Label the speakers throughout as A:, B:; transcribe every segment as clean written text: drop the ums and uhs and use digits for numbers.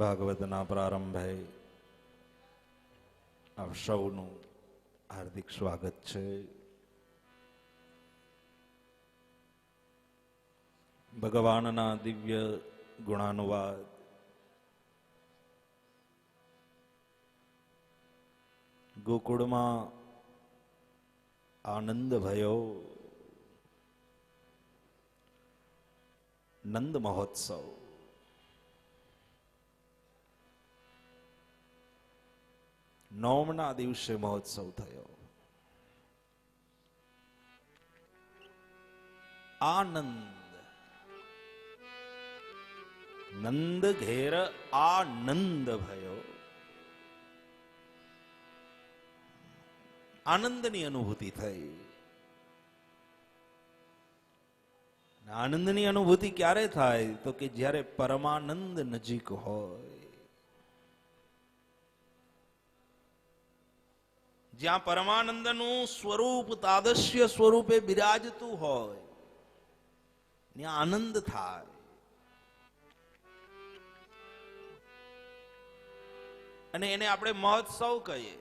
A: ભાગવતના પ્રારંભે આપ સૌનું હાર્દિક સ્વાગત છે. ભગવાનના દિવ્ય ગુણાનુવાદ ગોકુળમાં આનંદ ભયો. નંદ મહોત્સવ નવમના દિવસે મહોત્સવ થયો. આનંદ નંદ ઘેર આનંદ ભયો. આનંદની અનુભૂતિ થઈ. આનંદની અનુભૂતિ ક્યારે થાય તો કે જ્યારે પરમાનંદ નજીક હોય, જ્યાં પરમાનંદનું સ્વરૂપ તાદસ્ય સ્વરૂપે બિરાજતું હોય ત્યાં આનંદ થાય. અને એને આપણે મહોત્સવ કહીએ.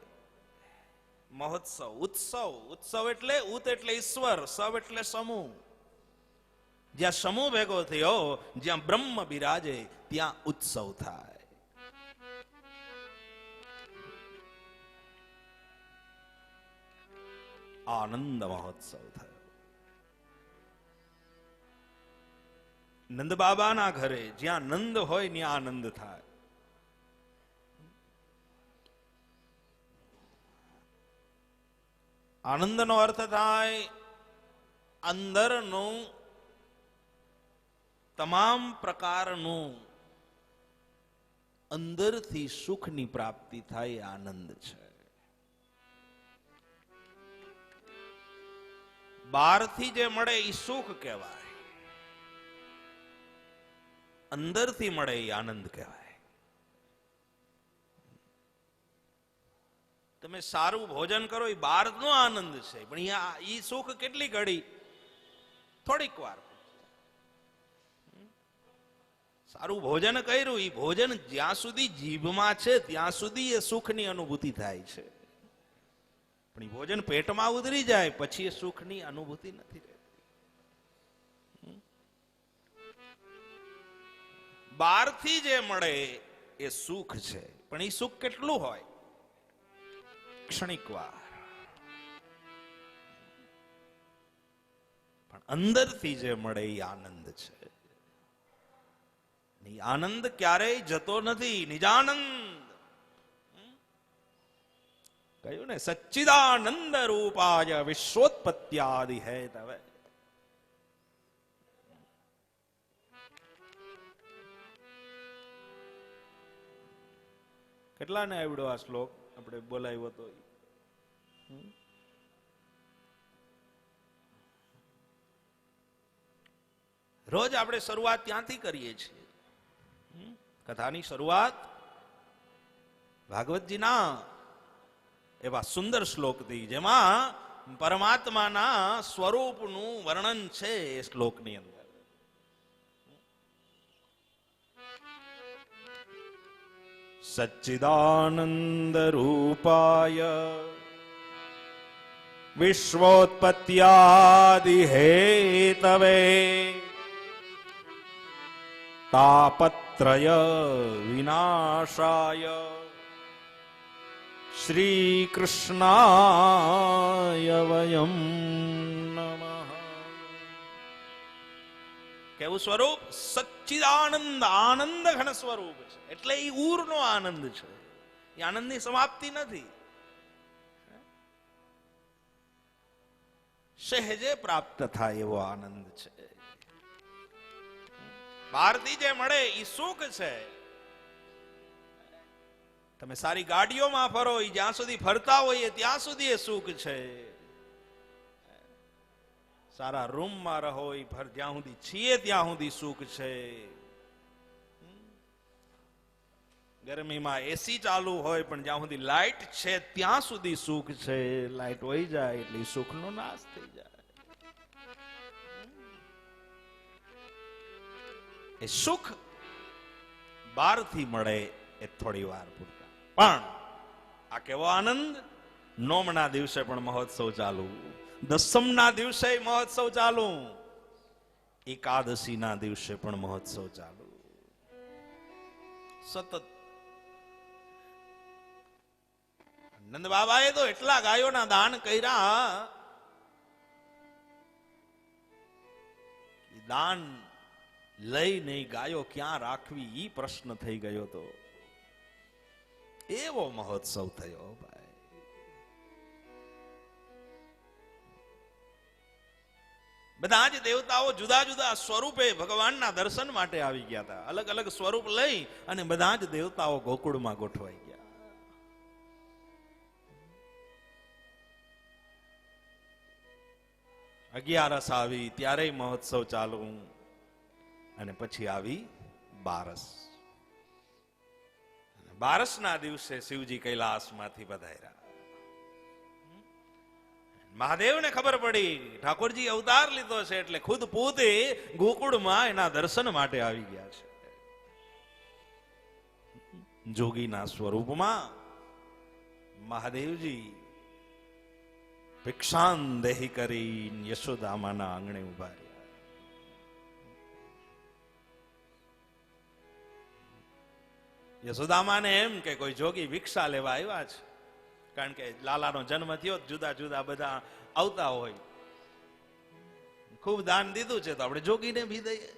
A: મહોત્સવ, ઉત્સવ. ઉત્સવ એટલે ઉત એટલે ઈશ્વર, સવ એટલે સમૂહ. જ્યાં સમૂહ ભેગો થયો, જ્યાં બ્રહ્મ બિરાજે ત્યાં ઉત્સવ થાય. આનંદ મહોત્સવ થયો. નંદ બાબાના ઘરે જ્યાં નંદ હોય ત્યાં આનંદ થાય. આનંદનો અર્થ થાય અંદરનું તમામ પ્રકારનું અંદરથી સુખની પ્રાપ્તિ થાય. આનંદ છે. બહારથી જે મળે એ સુખ કહેવાય, અંદરથી મળે એ આનંદ કહેવાય. તમે સારું ભોજન કરો એ બહારનો આનંદ છે, પણ એ સુખ કેટલી ઘડી, થોડીક વાર. સારું ભોજન કર્યું, એ ભોજન જ્યાં સુધી જીભમાં છે ત્યાં સુધી એ સુખની અનુભૂતિ થાય છે, પણ એ ભોજન પેટમાં ઉતરી જાય પછી એ સુખની અનુભૂતિ નથી રહેતી. બહારથી જે મળે એ સુખ છે, પણ એ સુખ કેટલું હોય? ક્ષણિક વાર. પણ અંદરથી જે મળે એ આનંદ છે. આનંદ ક્યારેય જતો નથી. નિજાનંદ કહ્યું ને, સચ્ચિદાનંદ રૂપાય વિશ્વોત્પત્યાદિ હેતવે. કેટલાને આવડ્યો આ શ્લોક? આપણે બોલાવ્યો તો રોજ આપણે શરૂઆત ત્યાંથી કરીએ છીએ. કથાની શરૂઆત ભાગવતજીના એવા સુંદર શ્લોકથી, જેમાં પરમાત્માના સ્વરૂપનું વર્ણન છે. એ શ્લોકની અંદર સચ્ચિદાનંદ રૂપાય વિશ્વોત્પત્યાદિ હેતવે તાપત્રય વિનાશાય શ્રી કૃષ્ણાય વયમ નમઃ. કેવું સ્વરૂપ? સચ્ચિદાનંદ, આનંદ ઘન સ્વરૂપ છે. એટલે એ ઉરનો આનંદ છે. એ આનંદની સમાપ્તિ નથી. સહેજે પ્રાપ્ત થાય એવો આનંદ છે. બહારથી જે મળે એ સુખ છે. તમે સારી ગાડીઓમાં ફરો, એ જ્યાં સુધી ફરતા હોઈએ ત્યાં સુધી એ સુખ છે. સારા રૂમમાં રહો, એ જ્યાં સુધી છીએ ત્યાં સુધી સુખ છે. ગરમીમાં એસી ચાલુ હોય પણ જ્યાં સુધી લાઈટ છે ત્યાં સુધી સુખ છે. લાઈટ વહી જાય એટલે સુખનો નાશ થઈ જાય. એ સુખ બહારથી મળે એ થોડી વાર પૂરતા. પણ આ કેવો આનંદ! નોમના દિવસે પણ મહોત્સવ ચાલુ, દસમના દિવસે મહોત્સવ ચાલુ, એકાદશીના દિવસે પણ મહોત્સવ ચાલુ, સતત. નંદ બાબાએ તો એટલા ગાયોના દાન કર્યા, દાન લઈને ગાયો ક્યાં રાખવી ઈ પ્રશ્ન થઈ ગયો તો. એવો મહોત્સવ થયો ભાઈ. બધા જ દેવતાઓ જુદા જુદા સ્વરૂપે ભગવાનના દર્શન માટે આવી ગયા હતા. અલગ અલગ સ્વરૂપ લઈ અને બધા જ દેવતાઓ ગોકુળમાં ગોઠવાઈ ગયા. અગિયારસ આવી ત્યારે મહોત્સવ ચાલુ, અને પછી આવી બારસ. બારસના દિવસે શિવજી કૈલાસમાંથી પધાર્યા. મહાદેવને ખબર પડી ઠાકોરજી અવતાર લીધો છે, એટલે ખુદ પોતે ગોકુળમાં એના દર્શન માટે આવી ગયા છે. જોગીના સ્વરૂપમાં મહાદેવજી ભિક્ષાંદેહી કરી યશોદામાના આંગણે ઉભા રહ્યા. યશોદામાને એમ કે કોઈ જોગી ભિક્ષા લેવા આવ્યા છે, કારણ કે લાલાનો જન્મ થયો, જુદા જુદા બધા આવતા હોય, ખૂબ દાન દીધું છે તો આપણે જોગીને ભી દઈએ.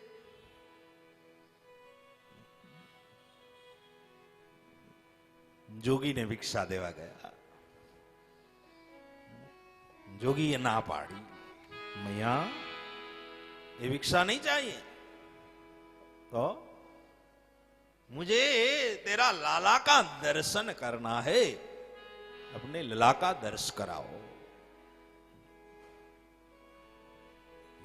A: જોગીને ભિક્ષા દેવા ગયા. જોગીએ ના પાડી, મૈયા ये भिक्षा नहीं चाहिए, तो मुझे तेरा लाला का दर्शन करना है, अपने लला का दर्श कराओ.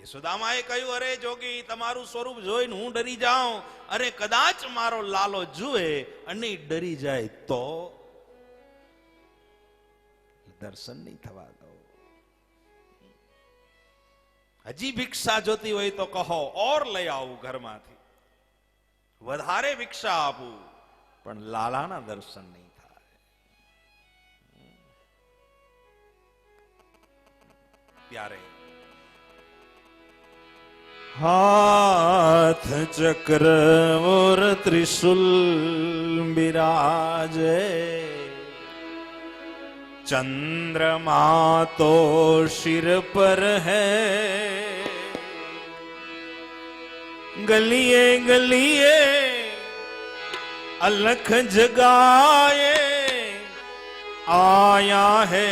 A: યશોદામાએ કહ્યું, અરે જોગી, તમારું સ્વરૂપ જોઈને હું ડરી જાઉં. અરે કદાચ મારો લાલો જુએ અને ડરી જાય તો દર્શન નહીં થવા દો. હજી ભિક્ષા જોતી હોય તો કહો, ઓર લઈ આવું ઘરમાંથી, વધારે ભિક્ષા આપું, પણ લાલાના દર્શન નહીં થાય. ત્યારે हाथ चक्र और त्रिशूल बिराजे, चंद्रमा तो सिर पर है, गलिए गलिए अलख जगाए, आया है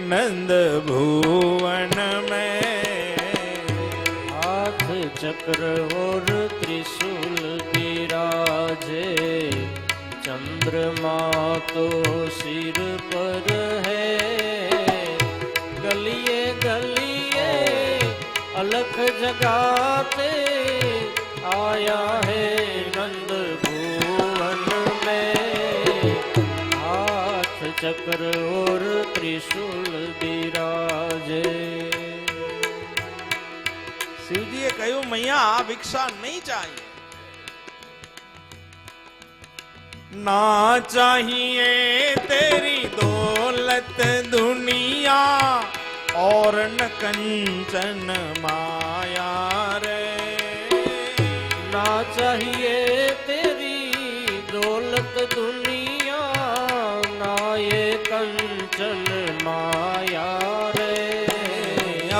A: नंद भुवन में.
B: चक्र और त्रिशूल विराजे, चंद्रमा तो सिर पर है, गलिए गलिए अलख जगाते, आया है नंद भुवन में. हाथ चक्र और त्रिशूल विराजे.
A: शिवजी એ કહ્યું, મૈયા આ ભિક્ષા નહીં चाहिए, ना चाहिए तेरी दौलत दुनिया और न कंचन माया रे.
B: ना चाहिए तेरी दौलत दुनिया, ना ये कंचन माया रे.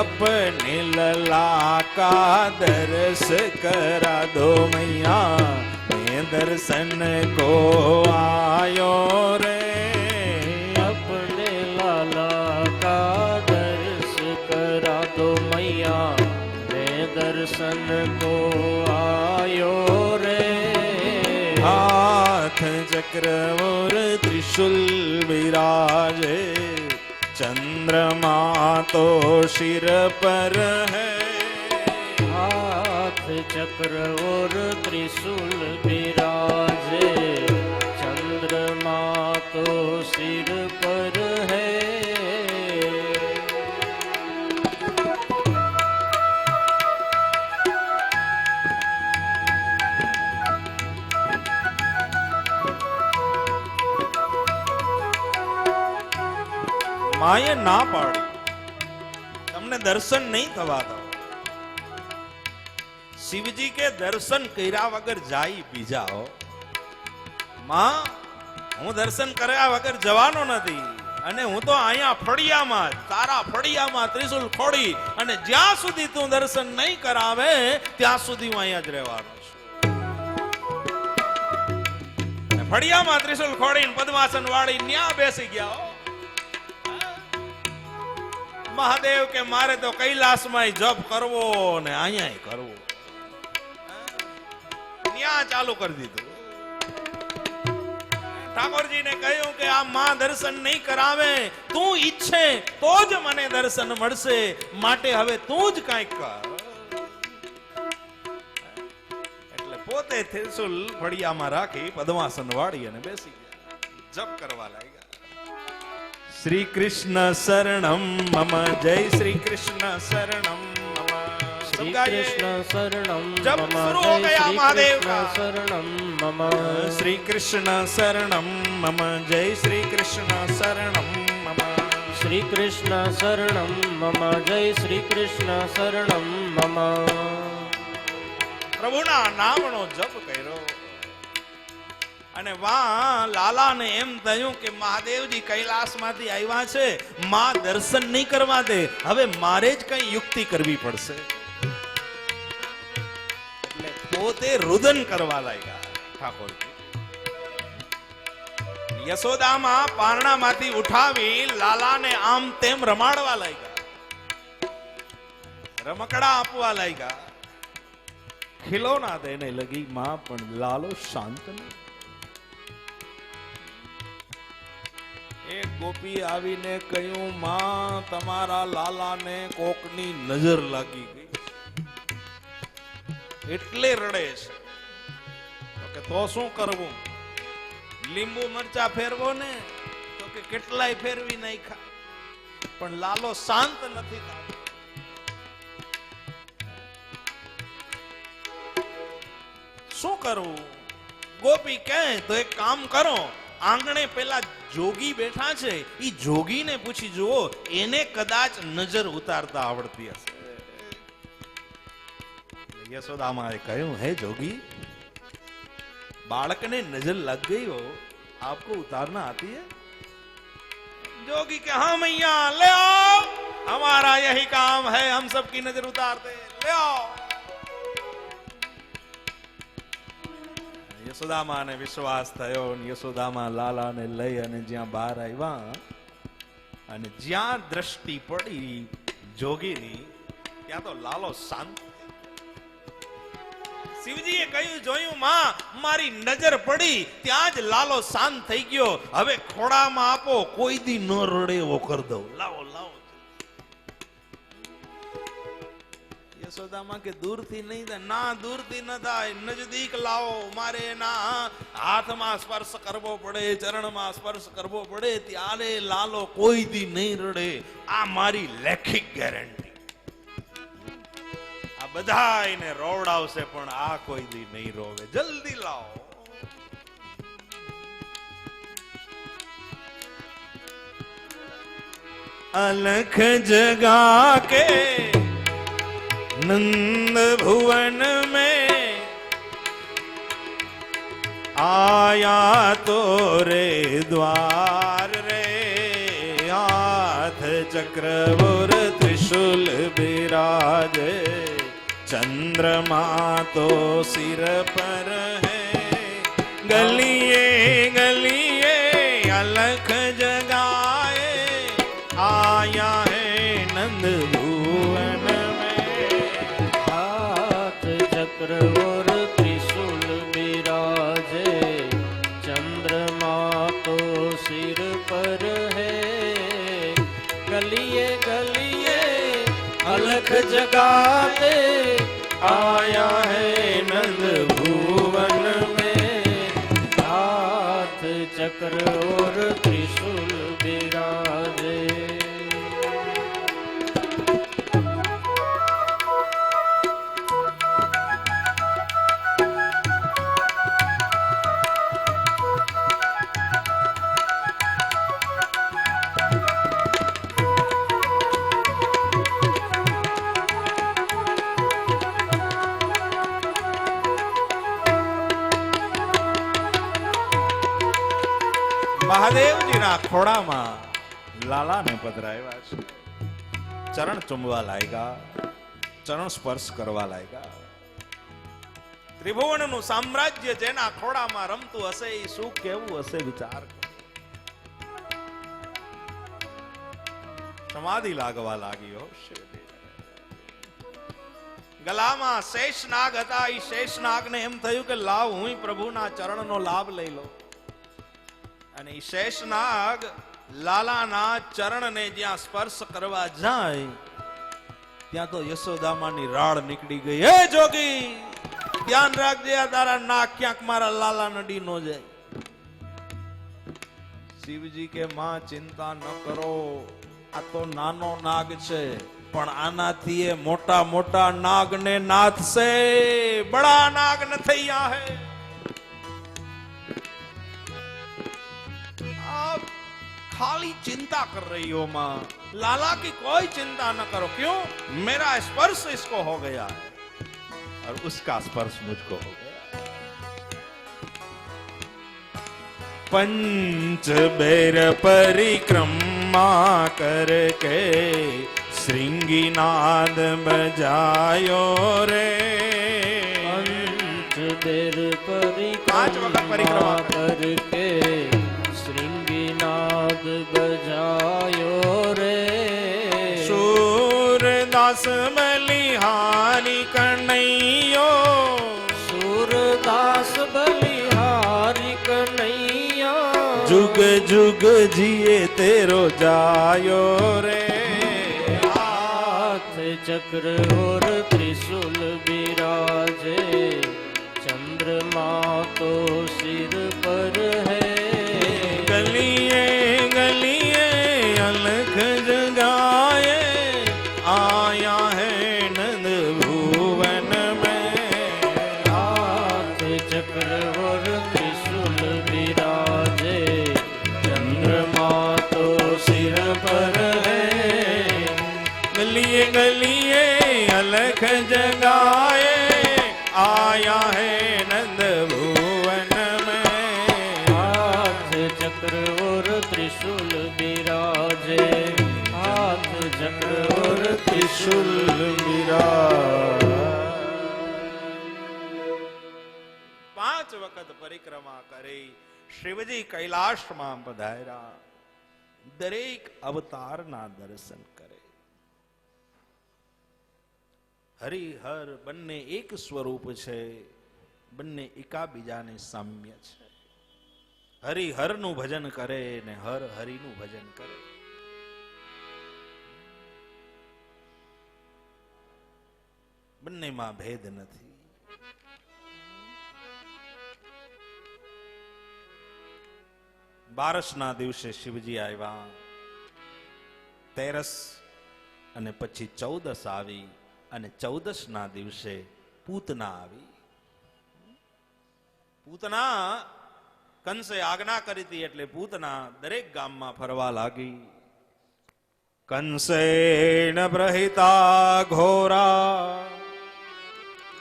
A: अपने लला का दर्श करा दो मैया, मैं दर्शन को आयो रे.
B: अपने लाला का दर्श करा दो मैया, मैं दर्शन को आयो रे.
A: हाथ चक्र और त्रिशूल विराजे, चंद्रमा तो सिर पर है.
B: हाथ चक्र और त्रिशूल विराजे, चंद्रमा तो सिर पर है.
A: માએ ના પાડી, તમને દર્શન નહીં થવા દો. શિવજી કે દર્શન કર્યા વગર જાય બીજા હો. માં, હું દર્શન કર્યા વગર જવાનો નથી, અને હું તો અહીંયા ફળિયામાં, તારા ફળિયામાં ત્રિશુલ ખોડી અને જ્યાં સુધી તું દર્શન નહીં કરાવે ત્યાં સુધી હું અહીંયા જ રહેવાનો છું. અને ફળિયામાં ત્રિશુલ ખોડીને પદ્માસન વાળી ન્યા બેસી ગયા હો. મહાદેવ કે મારે તો કૈલાસમાં જપ કરવો ને અહીંયા કરવો, ન્યા ચાલુ કરી દીધું. ઠાકોરજીને કહ્યું કે આ માં દર્શન નહીં કરાવે, તું ઈચ્છે તો જ મને દર્શન મળશે, માટે હવે તું જ કંઈક કર. એટલે પોતે ત્રિશુલ ફળિયામાં રાખી પદ્માસન વાળી અને બેસી ગયા, જપ કરવા લાગ્યા. શ્રી કૃષ્ણ શરણમ મમ, જય શ્રી કૃષ્ણ શરણમ મમ.
B: શ્રી કૃષ્ણ શરણમ
A: જપ
B: મમ,
A: શરૂ હો
B: જય
A: ગયા
B: શ્રી
A: મહાદેવ
B: કૃષ્ણ
A: કા.
B: શરણમ મમ.
A: શ્રી કૃષ્ણ શરણમ મમ, જય શ્રી કૃષ્ણ શરણમ મમ.
B: શ્રી કૃષ્ણ શરણમ મમ, જય શ્રી કૃષ્ણ શરણમ મમ.
A: પ્રભુના નામનો જપ કર્યો અને વાહ લાલાને એમ થયું કે મહાદેવજી કૈલાસમાંથી આવ્યા છે, માં દર્શન નહીં કરવા દે, હવે મારે જ કઈ યુક્તિ કરવી પડશે. એટલે પોતે રુદન કરવા લાગ્યા ઠાકોરજી. યશોદામાં પારણામાંથી ઉઠાવી લાલાને આમ તેમ રમાડવા લાગ્યા, રમકડા આપવા લાગ્યા, ખિલોના દેને લગી માં, પણ લાલો શાંત નહીં. એક ગોપી આવીને કહ્યું, માં તમારા લાલાને કોકની નજર લાગી ગઈ એટલે રડે છે. તો કે તો શું કરવું? લીંબુ મરચા ફેરવો ને. તો કે કેટલાય ફેરવી નાખ્યા પણ લાલો શાંત નથી થતો. શું કરવું? ગોપી કહે તો એક કામ કરો, આંગણે પેલા જોગી બેઠા છે, ઈ જોગીને પૂછી જુઓ, એને કદાચ નજર ઉતારતા આવડતી હશે. યશોદામાએ કહ્યું, હે જોગી, बालक ने नजर लग गई हो, आपको उतारना आती है? जोगी के हाँ मैया, ले आओ, हमारा यही काम है, हम सबकी नजर उतारते, ले आओ. યશોદામા ને વિશ્વાસ થયો, યશોદામા લાલા ને લઈ અને જ્યાં બહાર આવ્યા અને જ્યાં દ્રષ્ટિ પડી જોગીની, ત્યાં તો લાલો શાંત. શિવજીએ કહ્યું, જોયું માં, મારી નજર પડી ત્યાં જ લાલો શાંત થઈ ગયો, હવે ખોડામાં આપો, કોઈ દી ન રડે એવો કરી દઉં, લાવો લાવો. યશોદામાં કે દૂરથી નહીં થાય. ના, દૂરથી ન થાય, નજદીક લાવો, મારે એના હાથમાં સ્પર્શ કરવો પડે, ચરણમાં સ્પર્શ કરવો પડે, ત્યારે લાલો કોઈ દી નહીં રડે, આ મારી લેખિક ગેરંટી. આ બધા એને રોવડાવશે પણ આ કોઈ દી નહીં રોવે, જલ્દી લાવો. अलख जगा के नंद भुवन में आया तो रे द्वार रे, हाथ चक्र और त्रिशूल विराजे, चंद्रमा तो सिर पर है, गलिए गलिए अलख जगाए, आया है नंद भुवन में.
B: हाथ चक्र और त्रिशूल विराजे, चंद्रमा तो सिर पर है, गलिए गलिए अलख जगाते, आया है नंद भुवन में. हाथ चक्र और त्रिशूल विराजे.
A: મહાદેવજીના ખોળામાં લાલાને પધરાવ્યા છે. ચરણ ચુંબવા લાગ્યા, ચરણ સ્પર્શ કરવા લાગ્યા. ત્રિભુવનનું સામ્રાજ્ય જેના ખોળામાં રમતું હશે એ શું કેવું હશે વિચાર કરો. સમાધિ લાગવા લાગ્યો. ગલામાં શેષનાગ હતા. એ શેષનાગને એમ થયું કે લાવ હું પ્રભુના ચરણનો લાભ લઈ લઉં. અને એ શેષનાગ લાલાના ચરણને જ્યાં સ્પર્શ કરવા જાય ત્યાં તો યશોદામાની રાડ નીકળી ગઈ. હે જોગી, ધ્યાન રાખજે, આ તારા નાક ક્યાંક મારા લાલા નડી નો જાય. શિવજી કે માં ચિંતા ન કરો, આ તો નાનો નાગ છે, પણ આનાથી એ મોટા મોટા નાગને નાથશે. બડા નાગ ન થયા હે. आप खाली चिंता कर रही हो मां, लाला की कोई चिंता न करो. क्यों? मेरा स्पर्श इसको हो गया है और उसका स्पर्श मुझको हो गया. पंच बेर परिक्रमा करके श्रृंगीनाद बजायो रे.
B: पंच बेर
A: पांच वक्त परिक्रमा
B: करके श्रृंगीनाद बजायो रे.
A: सूरदास बलिहारी कन्हैयो,
B: सूरदास बलिहारी कन्हैया,
A: जुग जुग जिए तेरो जायो रे.
B: हाथ चक्र और त्रिशूल विराजे, चंद्रमा तो सिर पर है.
A: गलिए गलिए अलख जगाए, आया है नंद भुवन में.
B: हाथ चक्र और त्रिशूल विराजे, चंद्रमा तो सिर पर है.
A: गलिए गलिए अलख जगाए, आया है नंद भुवन में.
B: हाथ चक्र और त्रिशूल विराजे, हाथ चक्र और त्रिशूल
A: પાંચ વખત પરિક્રમા કરી શિવજી કૈલાસમાં પધાર્યા. દરેક અવતારના દર્શન કરે. હરિહર બંને એક સ્વરૂપ છે, બંને એકાબીજાને સામ્ય છે. હરિહરનું ભજન કરે ને હર હરિનું ભજન કરે. બંનેમાં ભેદ નથી. બારસના દિવસે શિવજી આવ્યા. 13 અને પછી 14 આવી અને 14ના દિવસે પૂતના આવી. પૂતના કંસે આજ્ઞા કરી હતી એટલે પૂતના દરેક ગામમાં ફરવા લાગી. કંસેન પ્રહિતા ઘોરા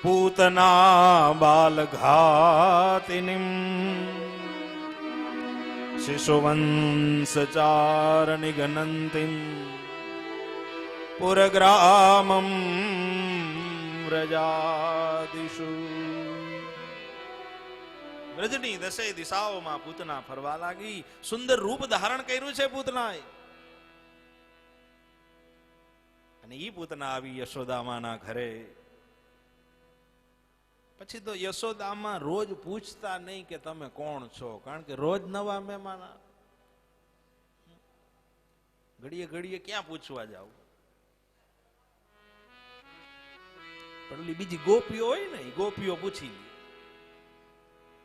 A: પૂતના બાલ ઘાતિનીમ, શિશુવંશચાર નિગનંતિમ પુરગ્રામમ વ્રજાદિષુ. વ્રજની 10 દિશાઓમાં પૂતના ફરવા લાગી. સુંદર રૂપ ધારણ કર્યું છે પૂતનાએ. અને ઈ પૂતના આવી યશોદામાના ઘરે. પછી તો યશોદામાં રોજ પૂછતા નહીં કે તમે કોણ છો, કારણ કે રોજ નવા મહેમાન. ઘડીએ ઘડીએ ક્યાં પૂછવા જાવ. પણ ઓલી બીજી ગોપીઓ હોય ને, એ ગોપીઓ પૂછી લે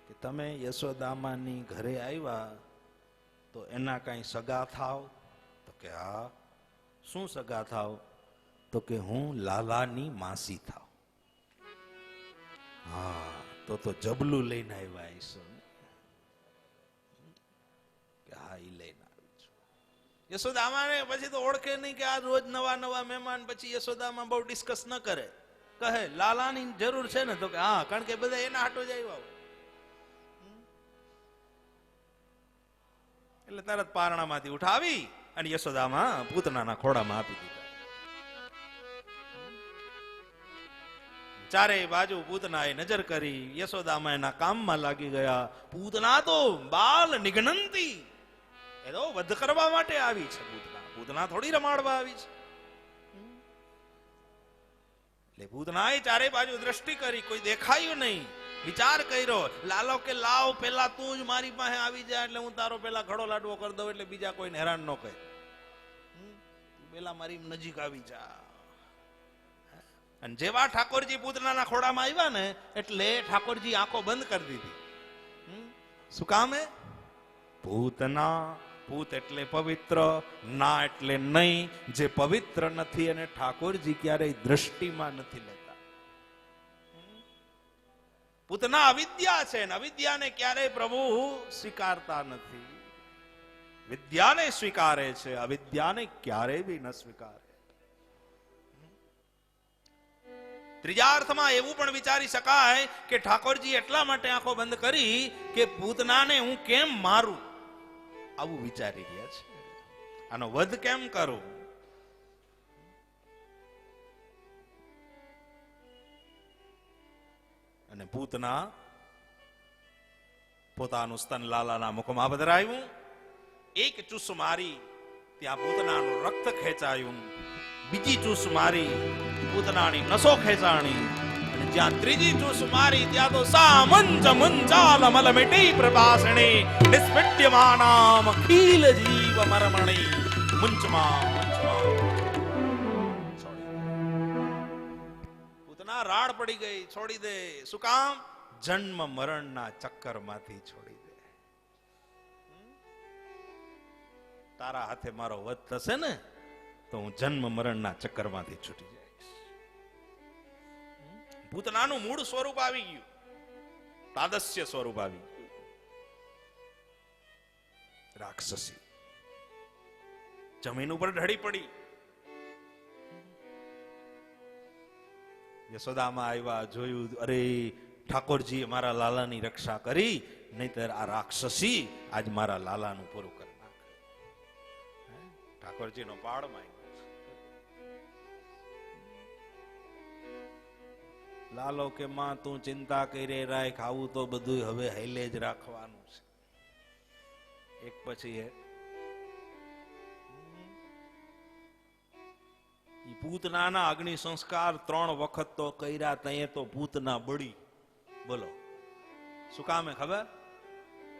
A: કે તમે યશોદામાની ઘરે આવ્યા તો એના કઈ સગા થાવ? તો કે હા. શું સગા થાવ? તો કે હું લાલાની માસી થાવ. હા, તો જબલું લઈને આવ્યા હશો ને? કે હા, ઈ લઈને આવ્યું છું. યશોદામાને પછી તો ઓળખે નહીં કે આ રોજ નવા નવા મહેમાન. પછી યશોદામાં બહુ ડિસ્કસ ન કરે, કહે લાલાની જરૂર છે ને? તો કે હા, કારણ કે બધા એના હાટો જ આવ્યા હોય. એટલે તરત પારણામાંથી ઉઠાવી અને યશોદામાં પૂતનાના ખોડામાં આપી દીધા. ચારે બાજુ પૂતનાએ નજર કરી, યશોદામાં એના કામમાં લાગી ગયા. પૂતના તો બાલ નિઘ્નંતી, એ તો વધ કરવા માટે આવી છે. પૂતના થોડી રમાડવા આવી છે. એટલે પૂતનાએ ચારે બાજુ દ્રષ્ટિ કરી, કોઈ દેખાયું નહીં. વિચાર કર્યો, લાલો કે લાવ, પેલા તું જ મારી પાસે આવી જા એટલે હું તારો પેલા ઘડો લાડવો કરી દઉં, એટલે બીજા કોઈને હેરાન ન કરે. પેલા મારી નજીક આવી જા. અને જેવા ઠાકોરજી પૂતનાના ખોડામાં આવ્યા ને એટલે ઠાકોરજી આંખો બંધ કરી દીધી. શું કામ હે? પૂતના, પૂત એટલે પવિત્ર, ના એટલે નહીં. જે પવિત્ર નથી અને ઠાકોરજી ક્યારેય દ્રષ્ટિમાં નથી લેતા. પૂતના અવિદ્યા છે, અવિદ્યાને ક્યારેય પ્રભુ સ્વીકારતા નથી. વિદ્યાને સ્વીકારે છે, અવિદ્યાને ક્યારેય બી ન સ્વીકારે. ત્રીજા અર્થમાં એવું પણ વિચારી શકાય કે ઠાકોરજી એટલા માટે આંખો બંધ કરી કે પૂતનાને હું કેમ મારું, આવું વિચારી રહ્યા છે. આનો વધ કેમ કરું? અને પૂતના પોતાનું સ્તન લાલાના મુખમાં પધરાવ્યું. એક ચૂસ મારી, ત્યાં પૂતનાનું રક્ત ખેંચાયું. બીજી ચૂસ મારી, પૂતનાની નસો ખેંચાણી. અને જ્યાં ત્રીજી ચૂસ મારી ત્યાં તો સામંચ મંચાલ મલ મિટી પ્રભાસણી નિસ્પટ્યમાનામ ખીલ જીવ મરમણી મુંચમાં પૂતના રાડ પડી ગઈ. છોડી દે. શું કામ? જન્મ મરણના ચક્કરમાંથી છોડી દે. તારા હાથે મારો વધ થશે ને તો હું જન્મ મરણના ચક્કરમાંથી છૂટી જઈશ. પૂતનાનું મૂળ સ્વરૂપ આવી ગયું, તાદસ્ય સ્વરૂપ આવી ગયું, રાક્ષસી. જમીન ઉપર ઢળી પડી. યશોદામાં આવ્યા, જોયું, અરે ઠાકોરજી મારા લાલાની રક્ષા કરી, નહીતર આ રાક્ષસી આજ મારા લાલાનું પૂરું કરી નાખે. ઠાકોરજીનો પાડ માંગ્યો. લાલો કે માં તું ચિંતા કરી રાખ, આવું તો બધું હવે હેલે જ રાખવાનું છે. એક પછી એક. પૂતનાના અગ્નિ સંસ્કાર 3 વખત તો કર્યા, તયે તો પૂતના બળી. બોલો શું કામ હે ખબર?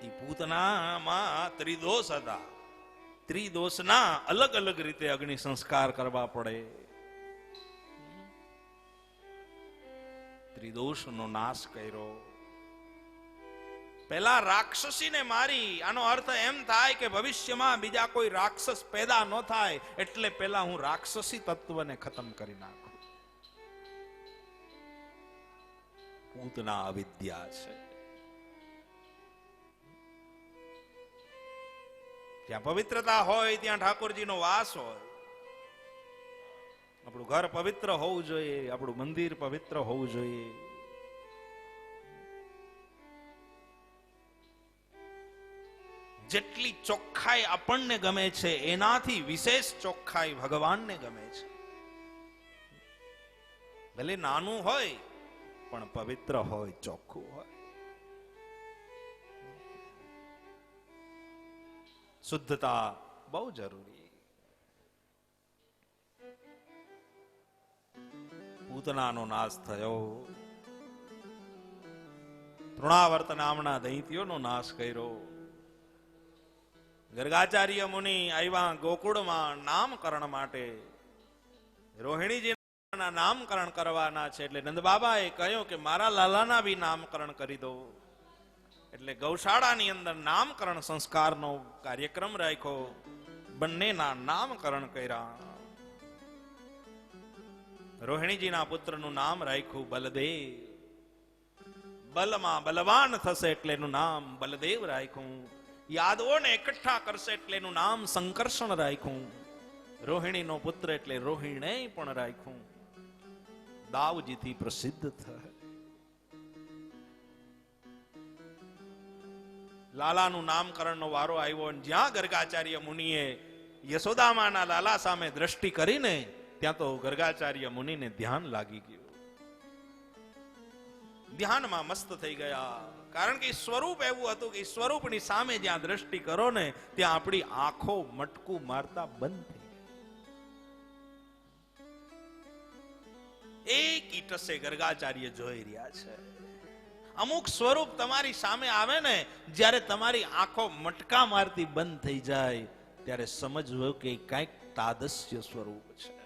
A: એ પૂતનામાં ત્રિદોષ હતા. ત્રિદોષના અલગ અલગ રીતે અગ્નિ સંસ્કાર કરવા પડે. ત્રિદોષનો નાશ કર્યો. પેલા રાક્ષસીને મારી. આનો અર્થ એમ થાય કે ભવિષ્યમાં બીજા કોઈ રાક્ષસ પેદા ન થાય એટલે પેલા હું રાક્ષસી તત્વને ખતમ કરી નાખું. પૂતના અવિદ્યા છે. જ્યાં પવિત્રતા હોય ત્યાં ઠાકોરજીનો વાસ હોય. આપણું ઘર પવિત્ર હોવું જોઈએ, આપણું મંદિર પવિત્ર હોવું જોઈએ. જેટલી ચોખ્ખાઈ આપણને ગમે છે એનાથી વિશેષ ચોખ્ખાઈ ભગવાનને ગમે છે. ભલે નાનું હોય પણ પવિત્ર હોય, ચોખ્ખું હોય. શુદ્ધતા બહુ જરૂરી. પૂતનાનો નાશ થયો. તૃણાવર્ત નામના દૈત્યોનો નાશ કર્યો. ગર્ગાચાર્ય મુનિ આવ્યા ગોકુળમાં નામકરણ માટે. રોહિણીજીના નામકરણ કરવાના છે એટલે નંદબાબાએ કહ્યું કે મારા લાલાના બી નામકરણ કરી દો. એટલે ગૌશાળાની અંદર નામકરણ સંસ્કારનો કાર્યક્રમ રાખ્યો. બંનેના નામકરણ કર્યા. રોહિણીજીના પુત્રનું નામ રાખ્યું બલદેવ. બલમાં બલવાન થશે એટલે એનું નામ બલદેવ રાખ્યું. યાદવોને એકઠા કરશે એટલે એનું નામ સંકર્ષણ રાખ્યું. રોહિણીનો પુત્ર એટલે રોહિણે પણ રાખ્યું. દાવજીથી પ્રસિદ્ધ થાય. લાલાનું નામકરણનો વારો આવ્યો અને જ્યાં ગર્ગાચાર્ય મુનિએ યશોદામાના લાલા સામે દ્રષ્ટિ કરીને ત્યાં તો ગર્ગાચાર્ય મુનિને ધ્યાન લાગી ગયું. ધ્યાનમાં મસ્ત થઈ ગયા. કારણ કે સ્વરૂપ એવું હતું કે સ્વરૂપની સામે જ્યાં દ્રષ્ટિ કરો ને ત્યાં આપણી આંખો મટકું મારતા બંધ થઈ ગઈ. એક ઈટસે ગર્ગાચાર્ય જોઈ રહ્યા છે. અમુક સ્વરૂપ તમારી સામે આવે ને, જ્યારે તમારી આંખો મટકા મારતી બંધ થઈ જાય ત્યારે સમજવું કે કંઈક તાદસ્ય સ્વરૂપ છે.